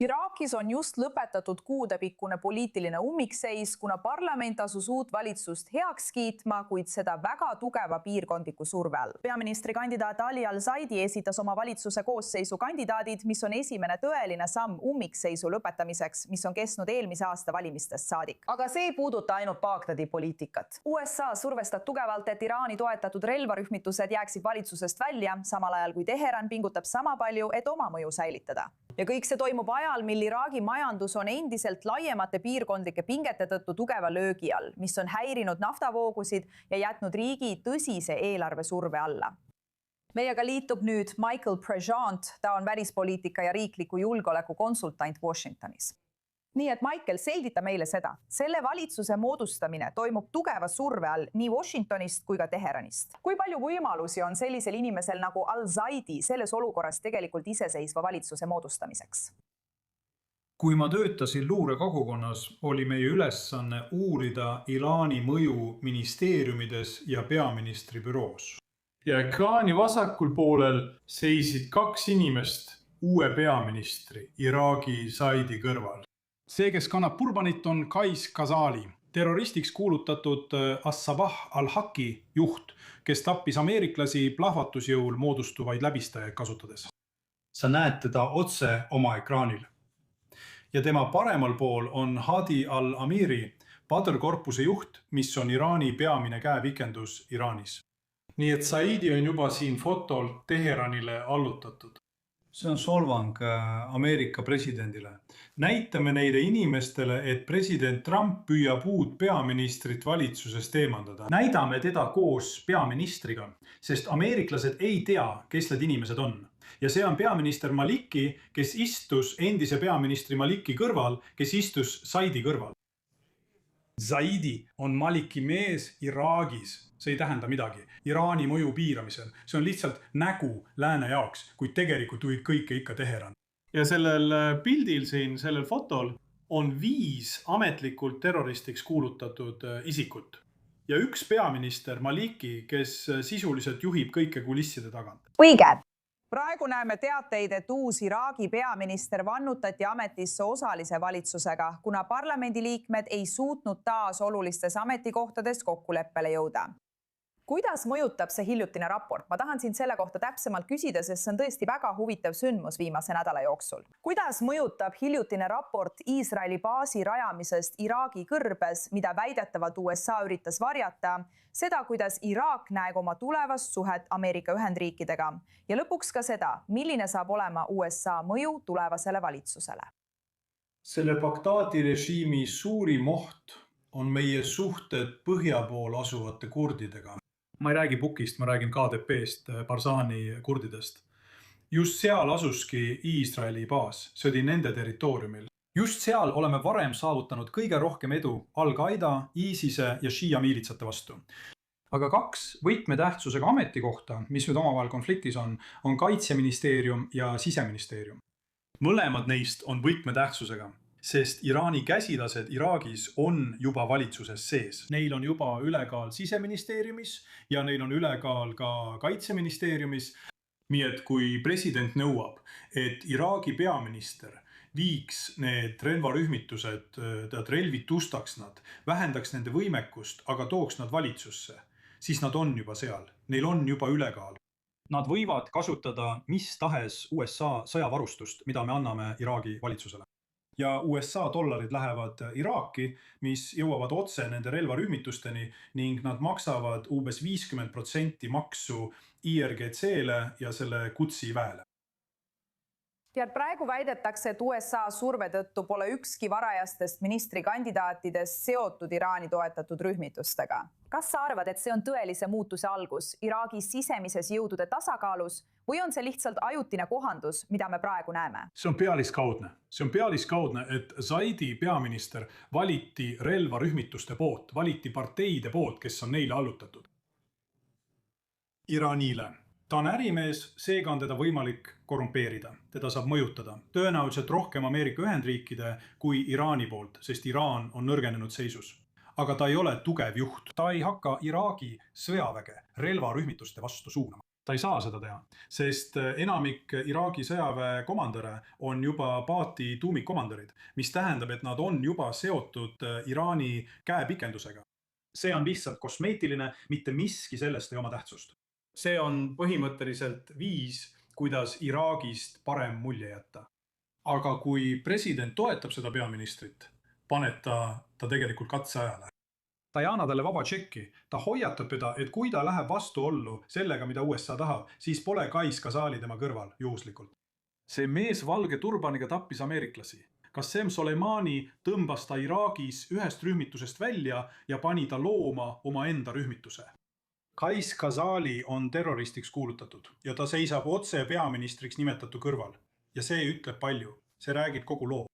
Iraagis on just lõpetatud kuudepikkune poliitiline ummikseis, kuna parlament asus uut valitsust heaks kiitma, kuid seda väga tugeva piirkondliku surve all. Peaministrikandidaat Ali Al-Zaidi esitas oma valitsuse koosseisu kandidaadid, mis on esimene tõeline samm ummikseisu lõpetamiseks, mis on kestnud eelmise aasta valimistest saadik. Aga see ei puuduta ainult Bagdadi poliitikat. USA survestab tugevalt, et Iraani toetatud relvarühmitused jääksid valitsusest välja, samal ajal kui Teheran pingutab sama palju, et oma mõju säilitada. Ja kõik see toimub ajal, mil Iraagi majandus on endiselt laiemate piirkondlike pingete tõttu tugeva löögi all, mis on häirinud naftavoogusid ja jätnud riigi tõsise eelarvesurve alla. Meiega liitub nüüd Michael Prejeant, ta on välispoliitika ja riikliku julgeoleku konsultant Washingtonis. Nii et Michael, selgita meile seda. Selle valitsuse moodustamine toimub tugeva surve all nii Washingtonist kui ka Teheranist. Kui palju võimalusi on sellisel inimesel nagu Al-Zaidi selles olukorras tegelikult iseseisva valitsuse moodustamiseks? Kui ma töötasin luurekogukonnas, oli meie ülesanne uurida Iraani mõju ministeeriumides ja peaministri büroos. Ja ekraani vasakul poolel seisid kaks inimest uue peaministri Iraagi Zaidi kõrval. See, kes kannab purbanit, on Qais Khazali, terroristiks kuulutatud As-Sabah al-Haqi juht, kes tappis ameeriklasi plahvatusjõul moodustuvaid läbistajaid kasutades. Sa näed teda otse oma ekraanil. Ja tema paremal pool on Hadi al-Amiri, Badr-korpuse juht, mis on Iraani peamine käepikendus Iraanis. Nii et Zaidi on juba siin fotol Teheranile allutatud. See on solvang Ameerika presidendile. Näitame neile inimestele, et president Trump püüab uut peaministrit valitsusest eemaldada. Näidame teda koos peaministriga, sest ameeriklased ei tea, kes need inimesed on. Ja see on peaminister Maliki, kes istus endise peaministri Maliki kõrval, kes istus Zaidi kõrval. Zaidi on Maliki mees Iraagis. See ei tähenda midagi. Iraani mõju piiramisel. See on lihtsalt nägu lääne jaoks, kuid tegelikult juhib kõike ikka Teheran. Ja sellel pildil siin, sellel fotol on 5 ametlikult terroristiks kuulutatud isikut. Ja üks peaminister Maliki, kes sisuliselt juhib kõike kulisside tagant. Õige! Praegu näeme teateid, et uus Iraagi peaminister vannutati ametisse osalise valitsusega, kuna parlamendiliikmed ei suutnud taas olulistes ametikohtades kokkuleppele jõuda. Kuidas mõjutab see hiljutine raport? Ma tahan siin selle kohta täpsemalt küsida, sest see on tõesti väga huvitav sündmus viimase nädala jooksul. Kuidas mõjutab hiljutine raport Iisraeli baasi rajamisest Iraagi kõrbes, mida väidetavalt USA üritas varjata, seda, kuidas Iraak näeb oma tulevast suhet Ameerika Ühendriikidega ja lõpuks ka seda, milline saab olema USA mõju tulevasele valitsusele? Selle Bagdadi režiimi suurim oht on meie suhted põhja pool asuvate kurdidega. Ma ei räägi Bukist, ma räägin KDP-st, Barzani kurdidest. Just seal asuski Iisraeli baas, see oli nende territooriumil. Just seal oleme varem saavutanud kõige rohkem edu Al-Qaeda, ISISe ja Shia miilitsate vastu. Aga 2 võtmetähtsusega ametikohta, mis nüüd omavahel konfliktis on Kaitseministeerium ja Siseministeerium. Mõlemad neist on võtmetähtsusega, sest Iraani käsilased Iraagis on juba valitsuses sees. Neil on juba ülekaal Siseministeeriumis ja neil on ülekaal ka Kaitseministeeriumis. Nii et kui president nõuab, et Iraagi peaminister viiks need relvarühmitused, relvitustaks nad, vähendaks nende võimekust, aga tooks nad valitsusse, siis nad on juba seal. Neil on juba ülekaal. Nad võivad kasutada mis tahes USA sõjavarustust, mida me anname Iraagi valitsusele. Ja USA dollarid lähevad Iraaki, mis jõuavad otse nende relvarühmitusteni ning nad maksavad umbes 50% maksu IRGC-le ja selle Qudsi väele. Tead, praegu väidetakse, et USA surve tõttu pole ükski varajastest ministrikandidaatidest seotud Iraani toetatud rühmitustega. Kas sa arvad, et see on tõelise muutuse algus Iraagi sisemises jõudude tasakaalus või on see lihtsalt ajutine kohandus, mida me praegu näeme? See on pealiskaudne. See on pealiskaudne, et Zaidi peaminister valiti relvarühmituste poolt, valiti parteide poolt, kes on neile allutatud. Iraanile. Ta on ärimees, seega on teda võimalik korrumpeerida. Teda saab mõjutada. Tõenäoliselt rohkem Ameerika Ühendriikide kui Iraani poolt, sest Iraan on nõrgenenud seisus. Aga ta ei ole tugev juht. Ta ei hakka Iraagi sõjaväge relvarühmituste vastu suunama. Ta ei saa seda teha, sest enamik Iraagi sõjaväe komandöre on juba Baathi tuumikkomandörid, mis tähendab, et nad on juba seotud Iraani käepikendusega. See on lihtsalt kosmeetiline, mitte miski sellest ei oma tähtsust. See on põhimõtteliselt viis, kuidas Iraagist parem mulje jätta. Aga kui president toetab seda peaministrit, paneb ta tegelikult katseajale. Ta ei anna talle vaba tšekki, ta hoiatab teda, et kui ta läheb vastuollu sellega, mida USA tahab, siis pole Qais Khazali tema kõrval juhuslikult. See mees valge turbaniga tappis ameeriklasi. Qasem Soleimani tõmbas ta Iraagis ühest rühmitusest välja ja pani ta looma omaenda rühmituse. Qais Khazali on terroristiks kuulutatud ja ta seisab otse peaministriks nimetatu kõrval. Ja see ütleb palju. See räägib kogu loo.